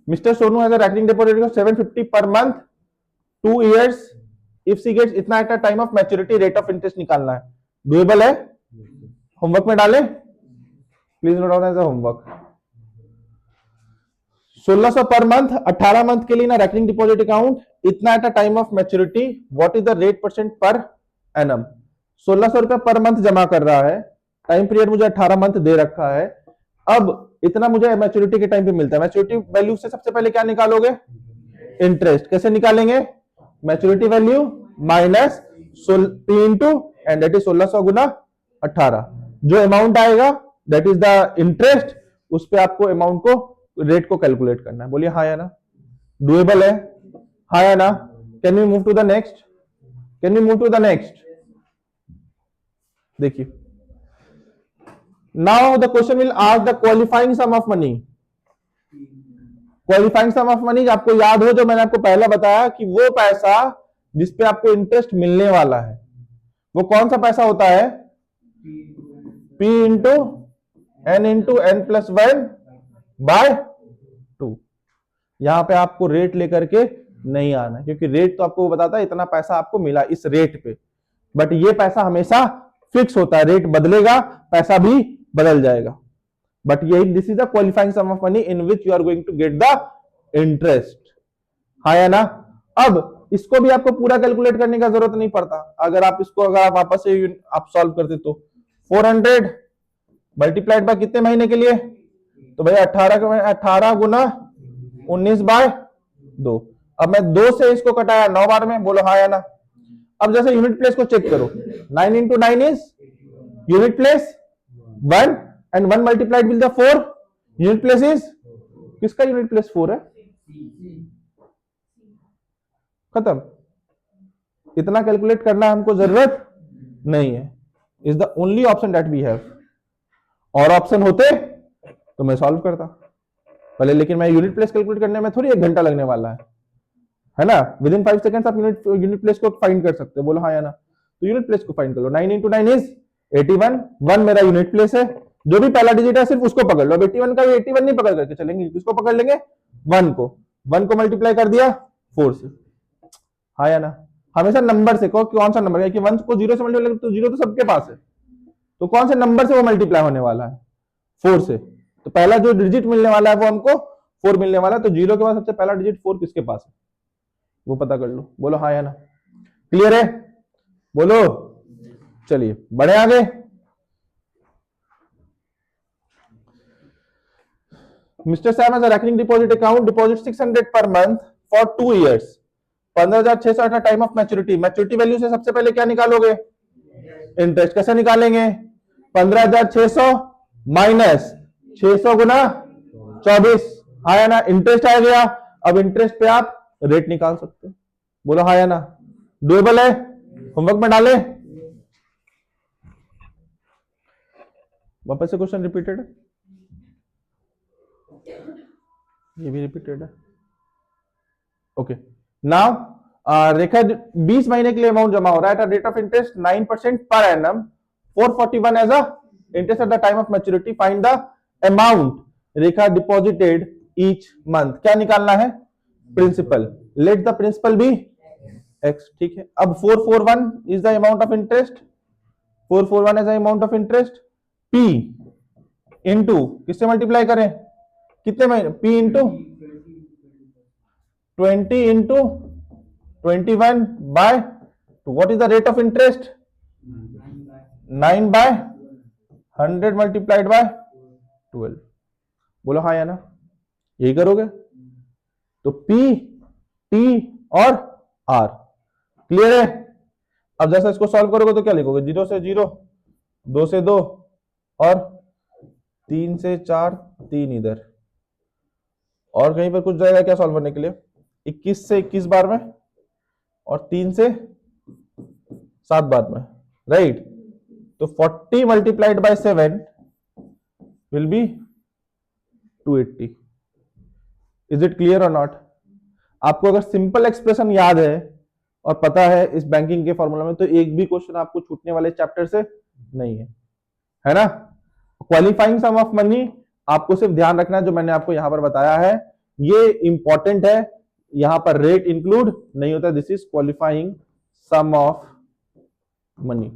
Mister Sonu has a recurring deposit of 750 per month 2 years. If she gets इतना at a time of maturity, rate of interest निकालना है। Doable है? Homework में डाले, please note down as a homework. 1600 per month, 18 month के लिए ना recurring deposit account, इतना at a time of maturity, what is the rate percent per annum? 1600 रुपए पर मंथ जमा कर रहा है, टाइम पीरियड मुझे 18 मंथ दे रखा है। अब इतना मुझे मैच्योरिटी के टाइम पे मिलता है। मैच्योरिटी वैल्यू से सबसे पहले क्या निकालोगे? इंटरेस्ट। कैसे निकालेंगे? Maturity value minus P into and that is 1600 गुना 18। जो अमाउंट आएगा दैट इज द इंटरेस्ट, उस पे आपको अमाउंट को, रेट को कैलकुलेट करना है। बोलिए हाँ या ना? डुएबल है? हाँ या ना? Can we move to the next? Can we move to the next? देखिए, now the question will ask the qualifying sum of money. Qualifying sum of money आपको याद हो, जो मैंने आपको पहले बताया कि वो पैसा जिसपे आपको इंटरेस्ट मिलने वाला है, वो कौन सा पैसा होता है? P into n plus 1 by 2। यहां पे आपको रेट लेकर के नहीं आना, क्योंकि रेट तो आपको बताता है इतना पैसा आपको मिला इस रेट पे, बट ये पैसा हमेशा फिक्स होता है, रेट बदलेगा, पैसा भी बदल जाएगा। बट यही this is the qualifying sum of money in which you are going to get the interest. हाँ या ना? अब इसको भी आपको पूरा कैलकुलेट करने का जरूरत नहीं पड़ता। अगर आप इसको, अगर आप वापस से आप सॉल्व करते तो 400 मल्टीप्लाइड बाय कितने महीने के लिए? तो भाई 18 गुना 19 बाय 2। अब मैं 2 से इसको कटाया 9 बार में, बोलो हाँ या ना? अब जैसे यूनिट प्लेस को चेक करो, 9 into 9 is unit place 1 and 1 multiplied with the 4, unit place is, किसका यूनिट प्लेस 4 है? खत्म। इतना कैलकुलेट करना हमको जरूरत नहीं है। Is the only option that we have. और ऑप्शन होते तो मैं सॉल्व करता पहले, लेकिन मैं यूनिट प्लेस कैलकुलेट करने में थोड़ी 1 घंटा लगने वाला है ना? विद इन 5 सेकंड्स आप यूनिट प्लेस को फाइंड कर सकते हो। बोलो हाँ या ना? तो यूनिट प्लेस को फाइंड कर लो। 9 इंटू 9 इज 81, 1 मेरा यूनिट प्लेस है, जो भी पहला डिजिट है सिर्फ उसको पकड़ लो। अब 81 का 81 नहीं पकड़ करके चलेंगे, किसको पकड़ लेंगे? 1 को। 1 को मल्टीप्लाई कर दिया 4 से। हाँ या ना? हमेशा नंबर से कहो, कौन सा नंबर है कि 1 को 0 से मल्टीप्लाई, तो 0 तो सबके पास है, तो कौन से नंबर से वो मल्टीप्लाई होने वाला है? 4 से। तो पहला जो डिजिट मिलने वाला है वो हमको 4 मिलने वाला है, तो 0 के बाद सबसे पहला डिजिट 4 किसके पास है वो पता कर लो। बोलो हाँ या ना? क्लियर है? बोलो। चलिए बढ़े आगे। Mister Sam has a recurring deposit account, deposit 600 per month for 2 years, 15,600 at time of maturity. Maturity value से सबसे पहले क्या निकालोगे? इंटरेस्ट। कैसे निकालेंगे? 15,600 माइनस 600 गुना 24। हाँ या ना? इंटरेस्ट आ गया। अब इंटरेस्ट पे आप रेट निकाल सकते हो। बोलो हाँ या ना? डुएबल है? होमवर्क में डाले? वापस से क्वेश्चन रिपीटेड है, ये भी रिपीटेड है। ओके, नाउ रेखा 20 महीने के लिए अमाउंट जमा हो रहा है, rate of interest 9% per annum, 441 as a interest at the time of maturity. Find the amount Rekha deposited each month. क्या निकालना है? Principal. Let the principal be x. ठीक है। अब 441 is the amount of interest, 441 is the amount of interest. P into किससे multiply करें? कितने महीने? P into 20 into 21 by 2। What is the rate of interest? 9 by 100 multiplied bye 12। बोलो हाँ या ना? यही करोगे तो P, T और R। क्लियर है? अब जैसा इसको सॉल्व करोगे तो क्या लिखोगे? 0 से 0, 2 से 2 और 3 से 4, 3 इधर, और कहीं पर कुछ जाएगा क्या सॉल्व करने के लिए? 21 से 21 बार में और 3 से 7 बार में, राइट? तो 40 multiplied by 7 will be 280। Is it clear और नॉट? आपको अगर सिंपल एक्सप्रेशन याद है और पता है इस बैंकिंग के फॉर्मूला में, तो एक भी क्वेश्चन आपको छूटने वाले चैप्टर से नहीं है ना? क्वालिफाइंग सम ऑफ मनी आपको सिर्फ ध्यान रखना है, जो मैंने आपको यहां पर बताया है ये इंपॉर्टेंट है, यहां पर रेट इंक्लूड नहीं होता। This is qualifying sum of money,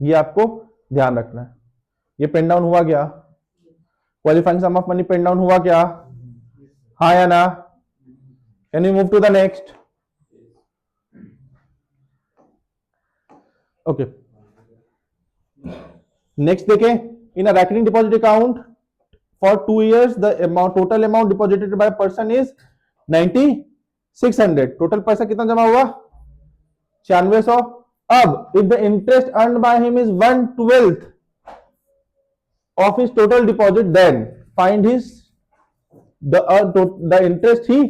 ये आपको ध्यान रखना है। ये पेन डाउन हुआ क्या? Qualifying sum of money pen down हुआ क्या? हाँ या ना? Can you move to the next? Okay, next देखें। In a recurring deposit account for 2 years the amount total amount deposited by person is 9600। टोटल पैसा कितना जमा हुआ? 9600। अब if the interest earn by him is 1/12 of his total deposit, then find his the interest he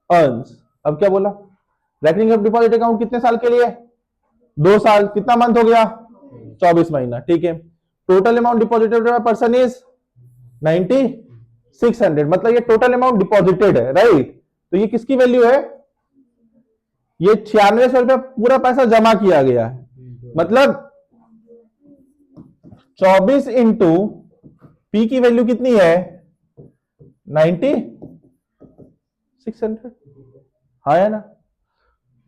earns। अब क्या बोला? Recurring of deposit account कितने साल के लिए? 2 साल। कितना मंथ हो गया? 24 महीना। ठीक है। Total amount deposited by person is 9600, मतलब ये टोटल अमाउंट डिपॉजिटेड है, राइट? तो ये किसकी वैल्यू है? ये 9600 रुपया पूरा पैसा जमा किया गया है, मतलब 24 इंटू पी की वैल्यू कितनी है? 9600। हाँ है ना?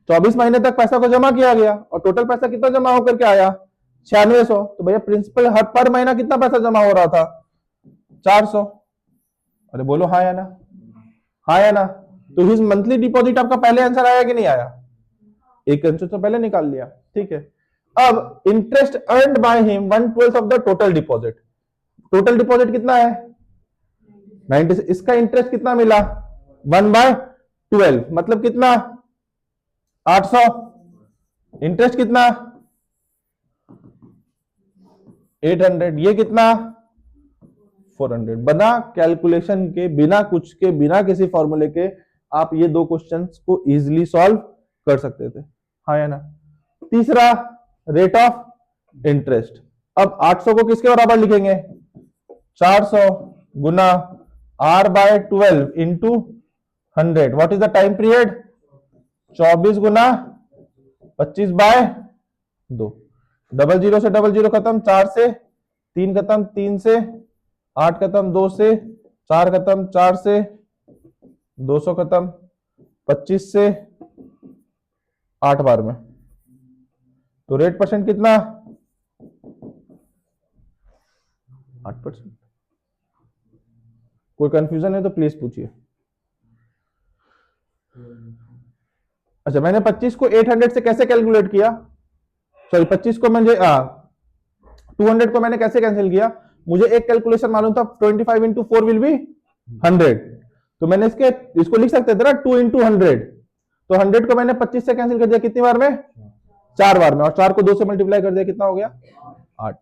24 महीने तक पैसा को जमा किया गया और टोटल पैसा कितना जमा होकर के आया? 9600। तो भैया प्रिंसिपल हर पर महीना कितना पैसा जमा हो रहा था? 400। अरे बोलो हाँ या ना? हाँ या ना? तो हिज मंथली डिपॉजिट आपका पहले आंसर आया कि नहीं आया? एक आंसर तो पहले निकाल लिया, ठीक है। अब interest earned by him 1/12 of the total deposit. Total deposit कितना है? 90। इसका इंटरेस्ट कितना मिला? 1/12, मतलब कितना? 800। इंटरेस्ट कितना? 800। ये कितना? 400। बिना कैलकुलेशन के, बिना कुछ के, बिना किसी फॉर्मूले के आप ये दो क्वेश्चंस को इजीली सॉल्व कर सकते थे। हाँ या ना? तीसरा, रेट ऑफ इंटरेस्ट। अब 800 को किसके बराबर लिखेंगे? 400 गुना R/12 into 100। What is the time period? 24 Guna 25/2। Double zero से डबल जीरो खत्म, 4 से 3 खत्म, 3 से 8 खत्म, 2 से 4 खत्म, 4 से 200 खत्म, 25 से 8 बार में। तो रेट परसेंट कितना? 8%। कोई कंफ्यूजन है तो प्लीज पूछिए। अच्छा, मैंने 25 को 800 से कैसे कैलकुलेट किया? सॉरी, 25 को मैंने 200 को मैंने कैसे कैंसिल किया? मुझे एक कैलकुलेशन मालूम था, 25 इंटू 4 विल बी 100। तो मैंने इसको लिख सकते थे ना 2 इंटू 100। तो 100 को मैंने 25 से कैंसिल कर दिया, कितनी बार में? 4 बार में। और 4 को 2 से मल्टीप्लाई कर दिया, कितना हो गया? 8।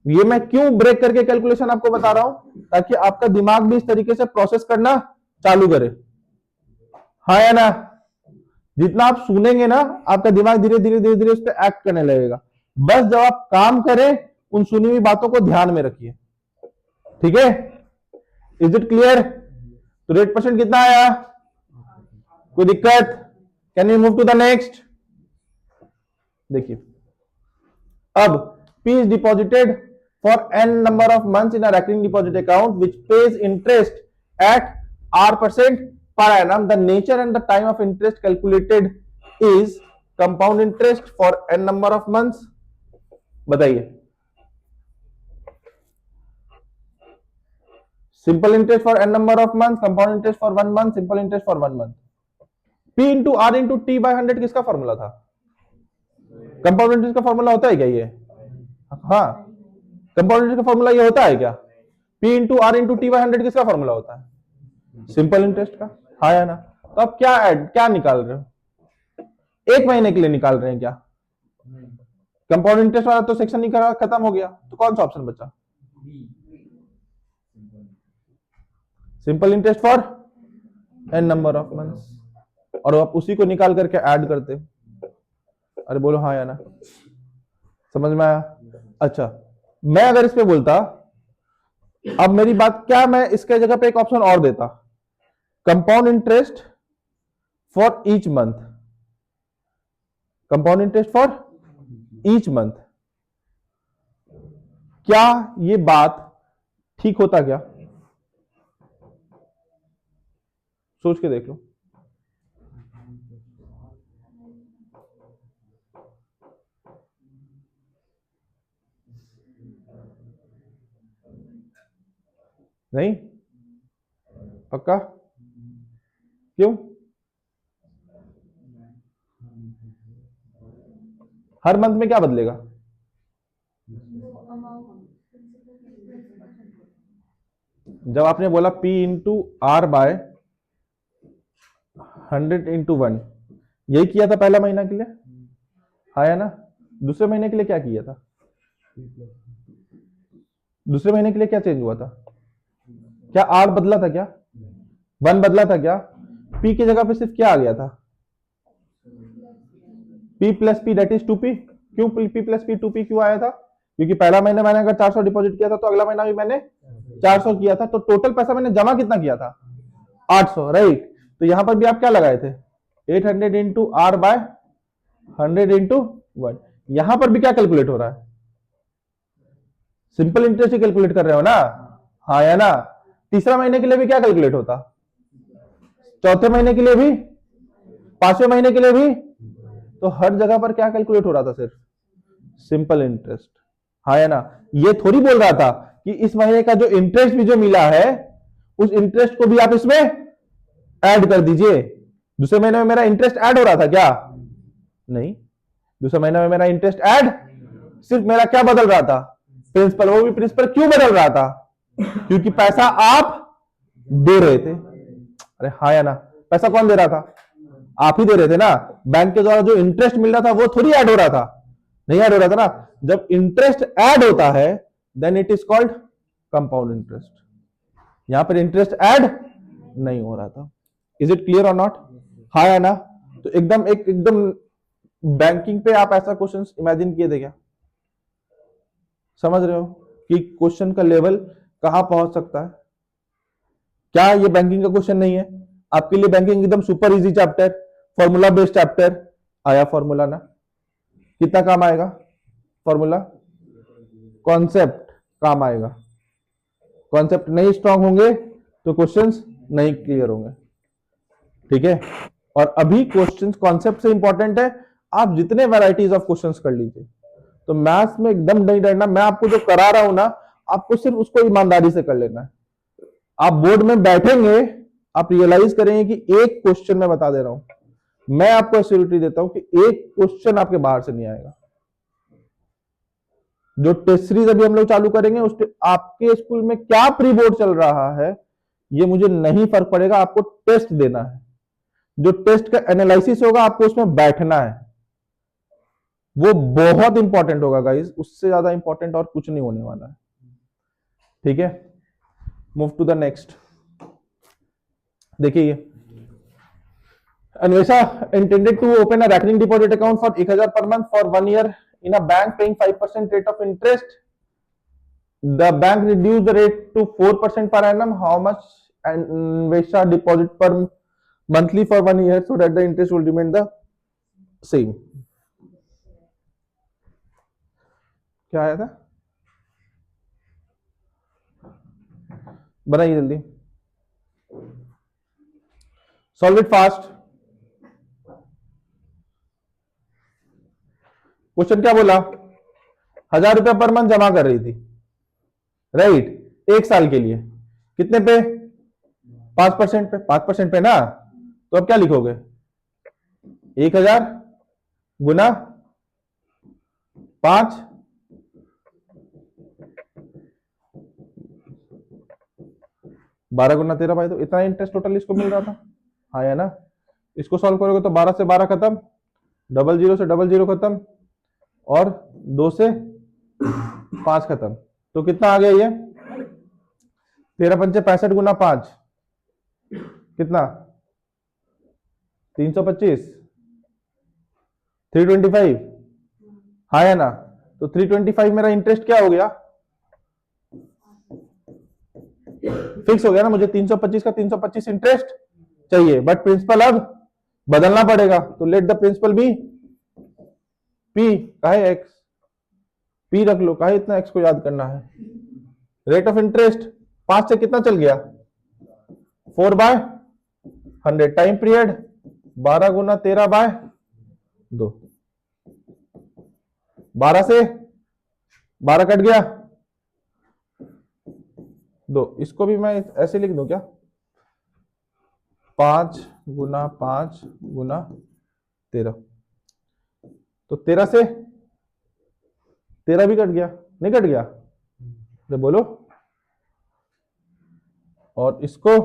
ये मैं क्यों ब्रेक करके कैलकुलेशन आपको बता रहा हूं? ताकि आपका दिमाग भी इस तरीके से प्रोसेस करना चालू करे। हाँ या ना? जितना आप सुनेंगे ना, आपका दिमाग धीरे धीरे धीरे धीरे उस पर एक्ट करने लगेगा। बस जब आप काम करें, उन सुनी हुई बातों को ध्यान में रखिए, ठीक है? Is it clear? तो रेट परसेंट कितना आया? कोई दिक्कत? Can you move to the next? देखिए, अब P is deposited for n number of months in a recurring deposit account which pays interest at R% per annum. The nature and the time of interest calculated is compound interest for n number of months. बताइए। Simple interest for n number of months, compound interest for 1 month, simple interest for 1 month. P into R into T by 100 किसका formula था? Compound interest का formula होता है क्या ये? हाँ, compound interest का फॉर्मूला ये होता है क्या? P into R into T by 100 किसका फॉर्मूला होता है? सिंपल इंटरेस्ट का। हाँ या ना? तो आप क्या निकाल रहे हो? 1 महीने के लिए निकाल रहे हैं क्या? कंपाउंड इंटरेस्ट वाला तो सेक्शन ही खत्म हो गया, तो कौन सा ऑप्शन बचा? Simple interest for n number of months. और आप उसी को निकाल करके ऐड करते। अरे बोलो हाँ या ना? समझ में आया? अच्छा, मैं अगर इस पे बोलता अब मेरी बात, क्या मैं इसके जगह पे एक ऑप्शन और देता, compound interest for each month, compound interest for each month, क्या ये बात ठीक होता क्या? सोच के देख लो। नहीं? पक्का? क्यों? हर मंथ में क्या बदलेगा? जब आपने बोला P इंटू आर बाय 100/1, यही किया था पहला महीना के लिए, आया ना? दूसरे महीने के लिए क्या किया था? दूसरे महीने के लिए क्या चेंज हुआ था? क्या आर बदला था क्या? 1 बदला था क्या? P की जगह पे सिर्फ क्या आ गया था? P plus P that is 2P। क्यों P प्लस P 2P क्यों आया था? क्योंकि पहला महीने मैंने अगर 400 डिपॉजिट किया था तो अगला महीना भी मैंने 400 किया था, तो टोटल पैसा मैंने जमा कितना किया था? 800, राइट? तो यहां पर भी आप क्या लगाए थे? 800 इंटू आर बाय 100 इंटू 1। यहां पर भी क्या कैलकुलेट हो रहा है? सिंपल इंटरेस्ट ही कैलकुलेट कर रहे हो ना? हाँ या ना? तीसरा महीने के लिए भी क्या कैलकुलेट होता? चौथे महीने के लिए भी, पांचवें महीने के लिए भी। तो हर जगह पर क्या कैलकुलेट हो रहा था? सिर्फ सिंपल इंटरेस्ट। हाँ या ना? ये थोड़ी बोल रहा था कि इस महीने का जो इंटरेस्ट भी जो मिला है उस इंटरेस्ट को भी आप इसमें ऐड कर दीजिए। दूसरे महीने में मेरा इंटरेस्ट ऐड हो रहा था क्या? नहीं। दूसरे महीने में मेरा इंटरेस्ट ऐड, सिर्फ मेरा क्या बदल रहा था? प्रिंसिपल। वो भी प्रिंसिपल क्यों बदल रहा था? क्योंकि पैसा आप दे रहे थे। अरे हाँ या ना? पैसा कौन दे रहा था? आप ही दे रहे थे ना। बैंक के द्वारा जो इंटरेस्ट मिल रहा था वो थोड़ी ऐड हो रहा था, नहीं ऐड हो रहा था ना। जब इंटरेस्ट ऐड होता है then it is called compound interest. यहां पर इंटरेस्ट ऐड नहीं हो रहा था। इज इट क्लियर और नॉट? हाँ या ना? तो एकदम बैंकिंग पे आप ऐसा क्वेश्चन इमेजिन किए थे क्या? समझ रहे हो कि क्वेश्चन का लेवल कहां पहुंच सकता है? क्या ये बैंकिंग का क्वेश्चन नहीं है? आपके लिए बैंकिंग एकदम super easy chapter, formula based chapter. आया फॉर्मूला ना? कितना काम आएगा फॉर्मूला? कॉन्सेप्ट काम आएगा। कॉन्सेप्ट नहीं स्ट्रांग होंगे तो क्वेश्चंस नहीं क्लियर होंगे, ठीक है? और अभी क्वेश्चंस कॉन्सेप्ट से इंपॉर्टेंट है। आप जितने वैरायटीज ऑफ क्वेश्चंस कर लीजिए, तो मैथ्स में एकदम नहीं डरना। मैं आपको जो करा रहा हूं ना, आपको सिर्फ उसको ईमानदारी से कर लेना है। आप बोर्ड में बैठेंगे, आप रियलाइज करेंगे कि एक क्वेश्चन मैं बता दे रहा हूं, मैं आपको एश्योरिटी देता हूं कि एक क्वेश्चन आपके बाहर से नहीं आएगा। जो टेस्ट सीरीज अभी हम लोग चालू करेंगे उस आपके स्कूल में क्या प्री बोर्ड चल रहा है ये मुझे नहीं फर्क पड़ेगा, आपको टेस्ट देना है। जो टेस्ट का एनालिसिस होगा आपको उसमें बैठना है, वो बहुत इंपॉर्टेंट होगा गाइस। उससे ज्यादा इंपॉर्टेंट और कुछ नहीं होने वाला है, ठीक है? Move to the next. देखिए, Anvesha intended to open a recurring deposit account for 1000 per month for 1 year in a bank paying 5% rate of interest. The bank reduced the rate to 4% per annum. How much Anvesha deposit per monthly for 1 year so that the interest will remain the same? क्या आया था? बनाइए जल्दी, solve it fast. Question क्या बोला? 1000 रुपया per month जमा कर रही थी, राइट? 1 साल के लिए कितने पे? 5% पे। 5% पे ना, तो अब क्या लिखोगे? 1000 गुना 5, 12 गुना 13 भाई, तो इतना इंटरेस्ट टोटल इसको मिल रहा था। हाँ या ना? इसको सॉल्व करोगे तो 12 से 12 खत्म, डबल जीरो से डबल जीरो खत्म, और 2 से 5 खत्म। तो कितना आ गया ये? 13 पंचे 65 गुना 5 कितना? 325, 325। हाँ या ना? तो 325 मेरा इंटरेस्ट क्या हो गया? फिक्स हो गया ना, मुझे 325 का 325 इंटरेस्ट चाहिए, बट प्रिंसिपल अब बदलना पड़ेगा, तो let the principal be P, काहे एक्स, पी रख लो, काहे इतना एक्स को याद करना है। रेट ऑफ इंटरेस्ट 5 से कितना चल गया, 4/100, टाइम पीरियड 12 गुना 13/2, 12 से 12 कट गया 2, इसको भी मैं ऐसे लिख दूं क्या, 5 गुना 5 गुना 13, तो 13 से 13 भी कट गया, नहीं कट गया, तो बोलो, और इसको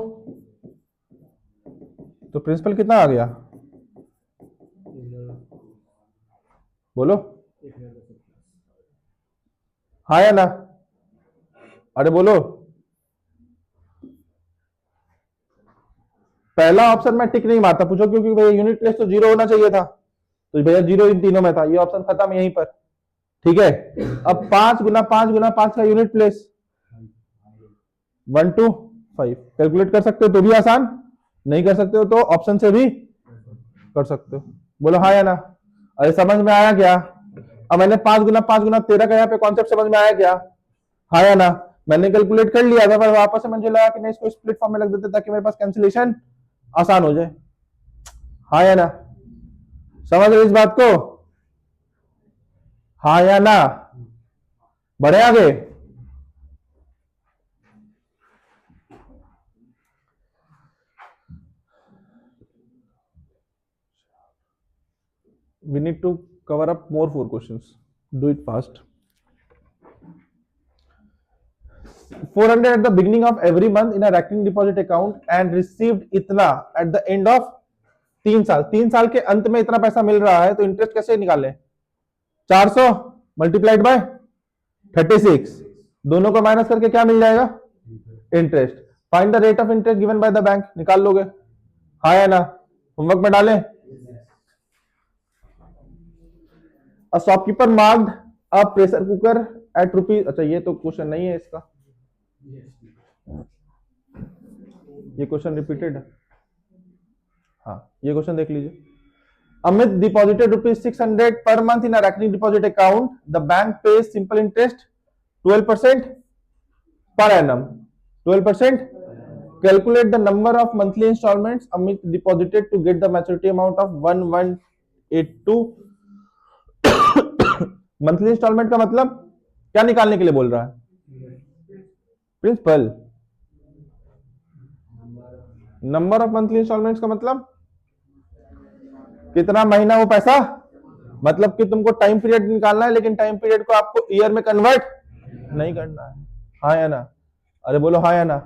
तो प्रिंसिपल कितना आ गया, बोलो, हाँ या ना, अरे बोलो, पहला ऑप्शन मैं टिक नहीं मारता, पूछो क्योंकि भैया यूनिट प्लेस तो 0 होना चाहिए था, तो भैया 0 इन तीनों में था, ये ऑप्शन खत्म यहीं पर, ठीक है। अब 5 गुना 5 गुना 5 का यूनिट प्लेस 1 to 5, कैलकुलेट कर सकते हो तो भी आसान, नहीं कर सकते हो तो ऑप्शन से भी कर सकते हो, बोलो हाँ या ना। अरे समझ में आया क्या, अब मैंने 5 गुना 5 गुना 13 का यहाँ पे कॉन्सेप्ट समझ में आया क्या, हाँ या ना। मैंने कैलकुलेट कर लिया था, पर वापस से मुझे लगा कि नहीं, इसको स्प्लिट फॉर्म में लग देते ताकि मेरे पास कैंसिलेशन आसान हो जाए, हाँ या ना, समझ रहे इस बात को, हाँ या ना, बढ़े आगे। We need to cover up more 4 questions. Do it fast. 400 at the beginning of every month in a recurring deposit account and received इतना at the end of 3 साल, 3 साल के अंत में इतना पैसा मिल रहा है, तो इंटरेस्ट कैसे निकालें, 400 मल्टीप्लाइड बाय 36, दोनों को माइनस करके क्या मिल जाएगा, interest. Find the rate of interest given by the bank, निकाल लोगे, हाँ या ना, होमवर्क में डालें। A shopkeeper marked a pressure cooker at rupees, अच्छा ये तो क्वेश्चन नहीं है इसका, ये क्वेश्चन रिपीटेड है, हाँ ये क्वेश्चन देख लीजिए। Amit deposited ₹600 per month in a recurring deposit account. The bank pays simple interest 12% per annum. 12%. Calculate the number of monthly installments Amit deposited to get the maturity amount of 1182. Monthly instalment का मतलब क्या निकालने के लिए बोल रहा है, principal. Number of monthly instalments का मतलब कितना महीना वो पैसा, मतलब कि तुमको टाइम पीरियड निकालना है, लेकिन टाइम पीरियड को आपको ईयर में कन्वर्ट नहीं करना है, हाँ या ना, अरे बोलो हाँ या ना,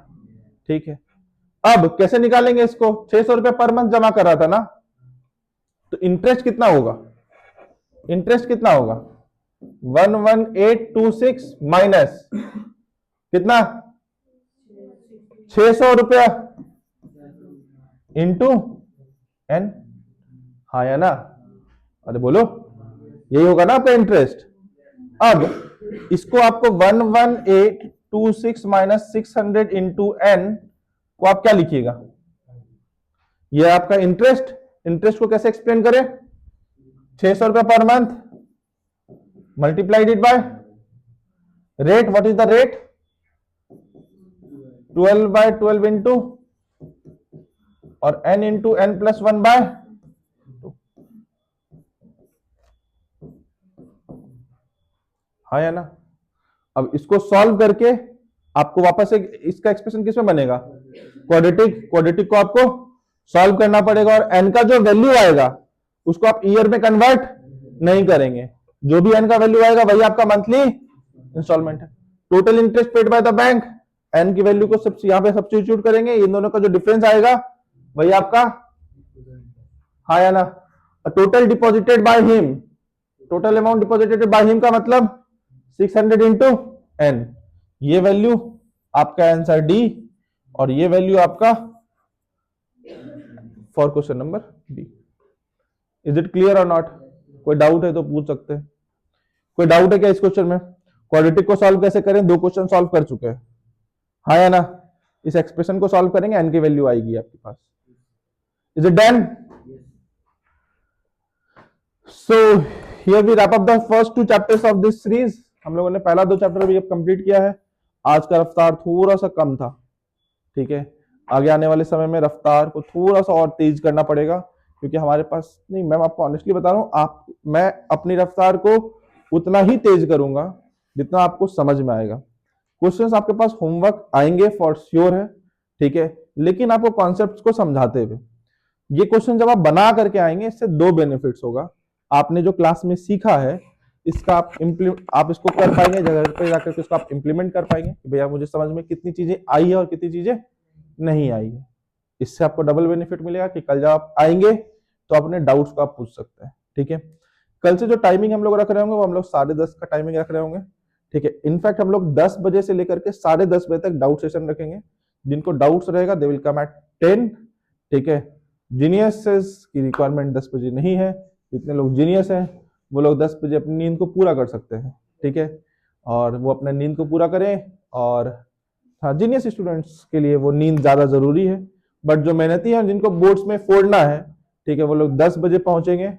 ठीक है। अब कैसे निकालेंगे इसको, 600 रुपए पर मंथ जमा कर रहा था ना, तो इंटरेस्ट कितना होगा, इंटरेस्ट कितना होगा, 11826 माइनस कितना 600 रुपया इंटू एन, हाँ या ना, अरे बोलो, यही होगा ना आपका इंटरेस्ट। अब इसको आपको 11826 माइनस 600 इंटू एन को आप क्या लिखिएगा, ये आपका इंटरेस्ट। इंटरेस्ट को कैसे एक्सप्लेन करें, 600 रुपया per month multiplied it by rate, what is the rate, 12/12 into और n into n plus 1/2, हाँ या ना। अब इसको सॉल्व करके आपको वापस से इसका एक्सप्रेशन किसमें बनेगा, क्वाड्रेटिक, क्वाड्रेटिक को आपको सॉल्व करना पड़ेगा, और n का जो वैल्यू आएगा उसको आप ईयर में कन्वर्ट नहीं करेंगे, जो भी एन का वैल्यू आएगा वही आपका मंथली इंस्टॉलमेंट है। Total interest paid by the bank, n की वैल्यू को सब यहां पे सब्स्टिट्यूट करेंगे, इन दोनों का जो डिफरेंस आएगा वही आपका, हाँ या ना। Total deposited by him, total amount deposited by him का मतलब 600 इंटू एन, ये वैल्यू आपका आंसर डी, और ये वैल्यू आपका for question number B. Is it clear और नॉट, कोई डाउट है तो पूछ सकते हैं, कोई डाउट है क्या इस क्वेश्चन में। क्वाड्रेटिक को सॉल्व कैसे करें, 2 क्वेश्चन सॉल्व कर चुके हैं, हाँ या ना। इस एक्सप्रेशन को सॉल्व करेंगे, n की वैल्यू आएगी आपके पास। Is it done? So here we wrap up the first 2 chapters of this series. हम लोगों ने पहला 2 चैप्टर भी अब कंप्लीट किया है। आज का रफ्तार थोड़ा सा कम था, ठीक है। आगे आने वाले समय में रफ्तार को थोड़ा सा और तेज करना पड़ेगा, क्योंकि हमारे पास नहीं, मैं आपको ऑनेस्टली बता रहा हूं, मैं अपनी रफ्तार को उतना ही तेज करूंगा जितना आपको समझ में आएगा। क्वेश्चंस आपके पास होमवर्क आएंगे फॉर श्योर है, ठीक है, लेकिन आपको कॉन्सेप्ट्स को समझाते हुए। ये क्वेश्चन जब आप बना करके आएंगे, इससे 2 बेनिफिट्स होगा। आपने जो क्लास में सीखा है इसका आप इसको कर पाएंगे, जगह पे जाकर के इसको आप इंप्लीमेंट कर पाएंगे कि भैया मुझे समझ में कितनी चीजें आई है और कितनी चीजें नहीं आई है। इससे आपको डबल बेनिफिट मिलेगा कि कल जब आप आएंगे तो अपने डाउट्स को आप पूछ सकते हैं, ठीक है। कल से जो टाइमिंग हम लोग रख रहे होंगे वो हम लोग 10:30 का टाइमिंग रख रहे होंगे, ठीक है। इनफैक्ट हम लोग 10 बजे से लेकर के 10:30 बजे तक डाउट सेशन रखेंगे। जिनको डाउट्स रहेगा दे विल कम एट 10, ठीक है। जीनियसेस की रिक्वायरमेंट 10 बजे नहीं है। जितने लोग जीनियस हैं वो लोग 10 बजे अपनी नींद को पूरा कर सकते हैं, ठीक है, और वो अपने नींद को पूरा करें। और हाँ, जीनियस स्टूडेंट्स के लिए वो नींद ज्यादा जरूरी है, बट जो मेहनती हैं जिनको बोर्ड्स में फोड़ना है, ठीक है, वो लोग 10 बजे पहुंचेंगे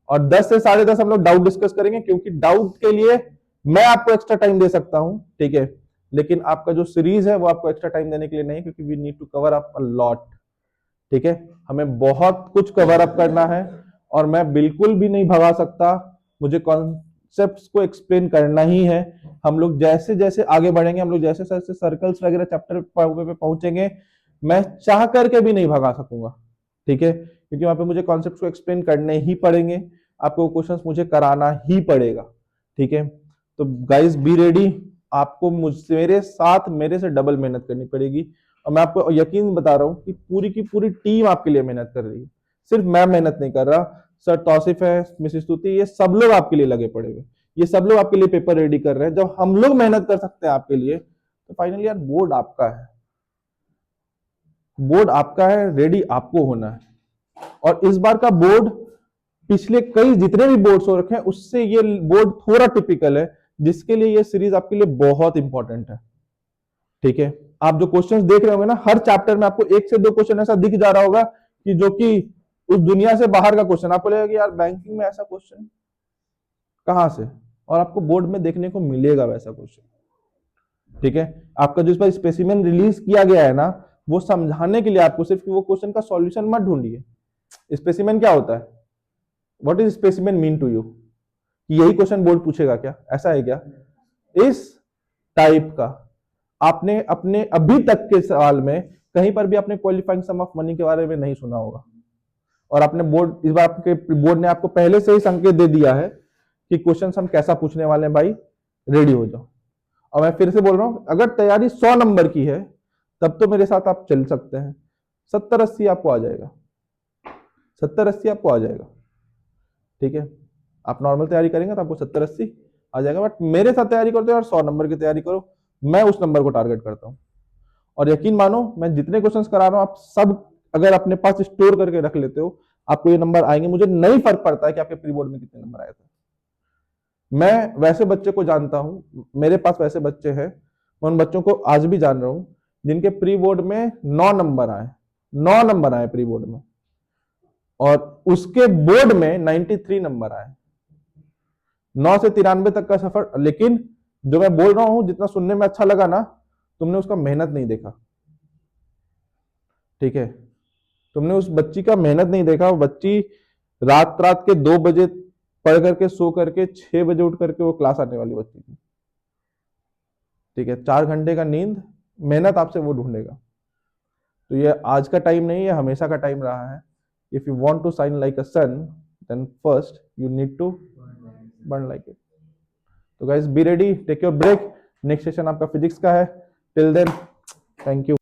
और 10 से 10:30 हम लोग डाउट डिस्कस करेंगे, क्योंकि डाउट के लिए मैं आपको एक्स्ट्रा टाइम दे सकता हूं, ठीक है, लेकिन आपका जो सीरीज है वो आपको एक्स्ट्रा टाइम देने के लिए नहीं, क्योंकि we need to cover up a lot, ठीक है। हमें बहुत कुछ कवर अप करना है और मैं बिल्कुल भी नहीं भगा सकता, मुझे कॉन्सेप्ट्स को एक्सप्लेन करना ही है। हम लोग जैसे जैसे आगे बढ़ेंगे, हम लोग जैसे जैसे सर्कल्स वगैरह चैप्टर पे पहुंचेंगे, मैं चाह करके भी नहीं भगा सकूंगा, ठीक है, क्योंकि वहां पे मुझे कॉन्सेप्ट्स को एक्सप्लेन करने ही पड़ेंगे, आपको क्वेश्चंस मुझे कराना ही पड़ेगा, ठीक है। तो गाइस बी रेडी, आपको मुझसे मेरे साथ मेरे से डबल मेहनत करनी पड़ेगी। और मैं आपको यकीन बता रहा हूँ कि पूरी की पूरी टीम आपके लिए मेहनत कर रही है, सिर्फ मैं मेहनत नहीं कर रहा, सर तौसिफ है, मिसेस स्तुति, ये सब लोग आपके लिए लगे पड़े हुए, ये सब लोग आपके लिए पेपर रेडी कर रहे हैं। जब हम लोग मेहनत कर सकते हैं आपके लिए, तो फाइनली यार बोर्ड आपका है, बोर्ड आपका है, रेडी आपको होना है। और इस बार का बोर्ड पिछले कई जितने भी बोर्ड्स हो रखे हैं उससे ये बोर्ड थोड़ा टिपिकल है, जिसके लिए ये सीरीज आपके लिए बहुत इंपॉर्टेंट है, ठीक है। आप जो क्वेश्चंस देख रहे होंगे ना, हर चैप्टर में आपको 1 से 2 क्वेश्चन ऐसा दिख जा रहा होगा कि जो कि उस दुनिया से बाहर का क्वेश्चन, आपको लगेगा कि यार बैंकिंग में ऐसा क्वेश्चन कहां से, और आपको बोर्ड में देखने को मिलेगा वैसा क्वेश्चन, ठीक है। आपका जो इस पर स्पेसिमेन रिलीज किया गया है ना, वो समझाने के लिए आपको सिर्फ वो क्वेश्चन का सॉल्यूशन मत ढूंढिए। स्पेसिमेन क्या होता है, what is specimen mean to you, कि यही क्वेश्चन बोर्ड पूछेगा क्या, ऐसा है क्या, इस टाइप का। आपने अपने अभी तक के सवाल में कहीं पर भी आपने क्वालिफाइंग सम ऑफ मनी के बारे में नहीं सुना होगा, और आपने बोर्ड इस बार आपके बोर्ड ने आपको पहले से ही संकेत दे दिया है कि क्वेश्चन हम कैसा पूछने वाले हैं, भाई रेडी हो जाओ। और मैं फिर से बोल रहा हूं, अगर तैयारी 100 नंबर की है तब तो मेरे साथ आप चल सकते हैं, 70-80 आपको आ जाएगा, 70-80 आपको आ जाएगा, ठीक है। आप नॉर्मल तैयारी करेंगे तो आपको 70-80 आ जाएगा, बट मेरे साथ तैयारी करते हो और 100 नंबर की तैयारी करो, मैं उस नंबर को टारगेट करता हूं। और यकीन मानो, मैं जितने क्वेश्चंस करा रहा हूं आप सब अगर अपने पास स्टोर करके रख लेते हो, आपको ये नंबर आएंगे। मुझे नहीं फर्क पड़ता है कि आपके प्री बोर्ड में कितने नंबर आए थे, मैं वैसे बच्चे को जानता हूं, मेरे पास वैसे बच्चे हैं, मैं उन बच्चों को आज भी जान रहा हूं जिनके प्री बोर्ड में 9 नंबर आए, 9 नंबर आए प्री बोर्ड में, और उसके बोर्ड में 93 नंबर आए। 9 से 93 तक का सफर, लेकिन जो मैं बोल रहा हूं जितना सुनने में अच्छा लगा ना, तुमने उसका मेहनत नहीं देखा, ठीक है। तुमने उस बच्ची का मेहनत नहीं देखा, वो बच्ची रात रात के 2 बजे पढ़ करके सो करके 6 बजे उठ करके वो क्लास आने वाली बच्ची थी, ठीक है। 4 घंटे का नींद, मेहनत आपसे वो ढूंढेगा। तो ये आज का टाइम नहीं है, हमेशा का टाइम रहा है। If you want to shine like a sun, then first you need to burn like it. तो guys be ready, take your break, next session आपका फिजिक्स का है। Till then thank you.